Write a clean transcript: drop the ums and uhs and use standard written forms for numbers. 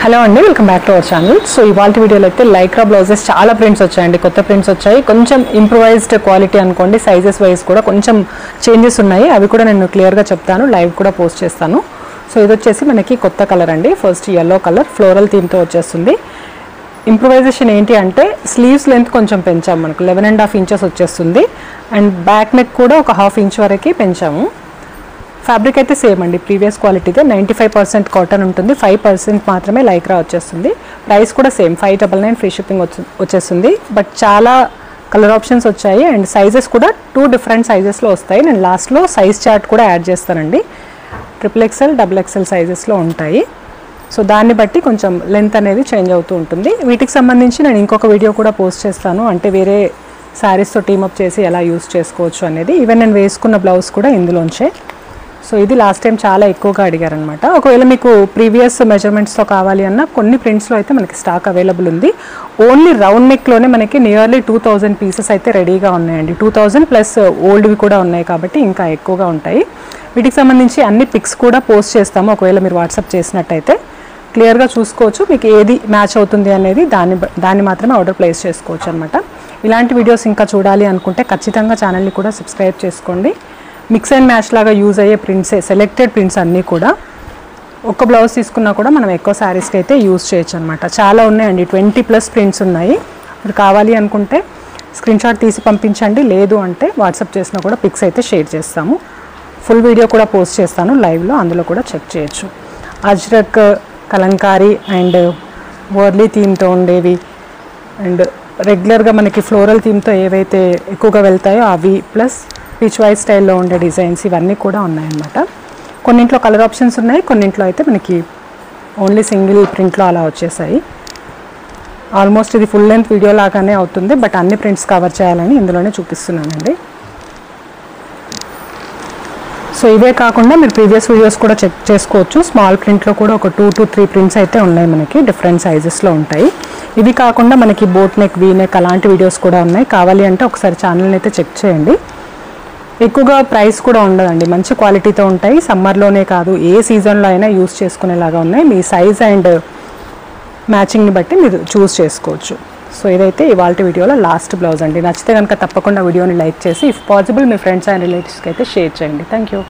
Hello అండి, welcome back to our channel. So ఇవాళ వీడియోలో అయితే లైక్రా బ్లౌజెస్ చాలా ప్రింట్స్ వచ్చాయండి, కొత్త ప్రింట్స్ వచ్చాయి. కొంచెం ఇంప్రూవైజ్డ్ క్వాలిటీ అనుకోండి, సైజెస్ వైజ్ కూడా కొంచెం చేంజెస్ ఉన్నాయి. అవి కూడా నేను క్లియర్గా చెప్తాను, లైవ్ కూడా పోస్ట్ చేస్తాను. సో ఇది వచ్చేసి మనకి కొత్త కలర్ అండి. ఫస్ట్ ఎల్లో కలర్ ఫ్లోరల్ థీమ్తో వచ్చేస్తుంది. ఇంప్రూవైజేషన్ ఏంటి అంటే స్లీవ్స్ లెంత్ కొంచెం పెంచాము, మనకు 11.5 ఇంచెస్ వచ్చేస్తుంది. అండ్ బ్యాక్ నెక్ కూడా ఒక 1/2 ఇంచ్ వరకు పెంచాము. ఫ్యాబ్రిక్ అయితే సేమ్ అండి, ప్రీవియస్ క్వాలిటీదే. 95% కాటన్ ఉంటుంది, 5% మాత్రమే లైక్రా వచ్చేస్తుంది. ప్రైస్ కూడా సేమ్ 599 ఫ్రీ షిప్పింగ్ వచ్చేస్తుంది. బట్ చాలా కలర్ ఆప్షన్స్ వచ్చాయి అండ్ సైజెస్ కూడా 2 డిఫరెంట్ సైజెస్లో వస్తాయి. నేను లాస్ట్లో సైజ్ చార్ట్ కూడా యాడ్ చేస్తానండి. XXL, XXL సైజెస్లో ఉంటాయి. సో దాన్ని బట్టి కొంచెం లెంత్ అనేది చేంజ్ అవుతూ ఉంటుంది. వీటికి సంబంధించి నేను ఇంకొక వీడియో కూడా పోస్ట్ చేస్తాను, అంటే వేరే శారీస్తో టీమప్ చేసి ఎలా యూస్ చేసుకోవచ్చు అనేది. ఈవెన్ నేను వేసుకున్న బ్లౌజ్ కూడా ఇందులోంచే. సో ఇది లాస్ట్ టైం చాలా ఎక్కువగా అడిగారనమాట. ఒకవేళ మీకు ప్రీవియస్ మెజర్మెంట్స్తో కావాలి అన్న కొన్ని ప్రింట్స్లో అయితే మనకి స్టాక్ అవైలబుల్ ఉంది. ఓన్లీ రౌండ్ నెక్లోనే మనకి నియర్లీ 2000 పీసెస్ అయితే రెడీగా ఉన్నాయండి. 2000 ప్లస్ ఓల్డ్వి కూడా ఉన్నాయి కాబట్టి ఇంకా ఎక్కువగా ఉంటాయి. వీటికి సంబంధించి అన్ని పిక్స్ కూడా పోస్ట్ చేస్తాము. ఒకవేళ మీరు వాట్సాప్ చేసినట్టయితే క్లియర్గా చూసుకోవచ్చు, మీకు ఏది మ్యాచ్ అవుతుంది అనేది దాన్ని మాత్రమే ఆర్డర్ ప్లేస్ చేసుకోవచ్చు అనమాట. ఇలాంటి వీడియోస్ ఇంకా చూడాలి అనుకుంటే ఖచ్చితంగా ఛానల్ని కూడా సబ్స్క్రైబ్ చేసుకోండి. మిక్స్ అండ్ మ్యాచ్ లాగా యూజ్ అయ్యే ప్రింట్సే, సెలెక్టెడ్ ప్రింట్స్ అన్నీ కూడా. ఒక్క బ్లౌజ్ తీసుకున్నా కూడా మనం ఎక్కువ శారీస్కి అయితే యూజ్ చేయొచ్చు అనమాట. చాలా ఉన్నాయండి, 20+ ప్రింట్స్ ఉన్నాయి. మీరు కావాలి అనుకుంటే స్క్రీన్ షాట్ తీసి పంపించండి, లేదు అంటే వాట్సాప్ చేసినా కూడా పిక్స్ అయితే షేర్ చేస్తాము. ఫుల్ వీడియో కూడా పోస్ట్ చేస్తాను లైవ్లో, అందులో కూడా చెక్ చేయొచ్చు. అజ్రక్, కలంకారీ అండ్ వర్లీ థీమ్తో ఉండేవి అండ్ రెగ్యులర్గా మనకి ఫ్లోరల్ థీమ్తో ఏవైతే ఎక్కువగా వెళ్తాయో అవి, ప్లస్ పీచ్ వైట్ స్టైల్లో ఉండే డిజైన్స్ ఇవన్నీ కూడా ఉన్నాయన్నమాట. కొన్నింట్లో కలర్ ఆప్షన్స్ ఉన్నాయి, కొన్నింట్లో అయితే మనకి ఓన్లీ సింగిల్ ప్రింట్లో అలా వచ్చేసాయి. ఆల్మోస్ట్ ఇది ఫుల్ లెంత్ వీడియో లాగానే అవుతుంది, బట్ అన్ని ప్రింట్స్ కవర్ చేయాలని ఇందులోనే చూపిస్తున్నానండి. సో ఇవే కాకుండా మీరు ప్రీవియస్ వీడియోస్ కూడా చెక్ చేసుకోవచ్చు. స్మాల్ ప్రింట్లో కూడా ఒక 2 to 3 ప్రింట్స్ అయితే ఉన్నాయి మనకి, డిఫరెంట్ సైజెస్లో ఉంటాయి. ఇవి కాకుండా మనకి బోట్ నెక్, వీ నెక్ అలాంటి వీడియోస్ కూడా ఉన్నాయి. కావాలి అంటే ఒకసారి ఛానల్ని అయితే చెక్ చేయండి. ఎక్కువగా ప్రైస్ కూడా ఉండదండి, మంచి క్వాలిటీతో ఉంటాయి. సమ్మర్లోనే కాదు, ఏ సీజన్లో అయినా యూస్ చేసుకునేలాగా ఉన్నాయి. మీ సైజ్ అండ్ మ్యాచింగ్ని బట్టి మీరు చూస్ చేసుకోవచ్చు. సో ఇదైతే ఇవాళ వీడియోలో లాస్ట్ బ్లౌజ్ అండి. నచ్చితే కనుక తప్పకుండా వీడియోని లైక్ చేసి if possible me friends and రిలేటివ్స్కి అయితే షేర్ చేయండి. Thank you.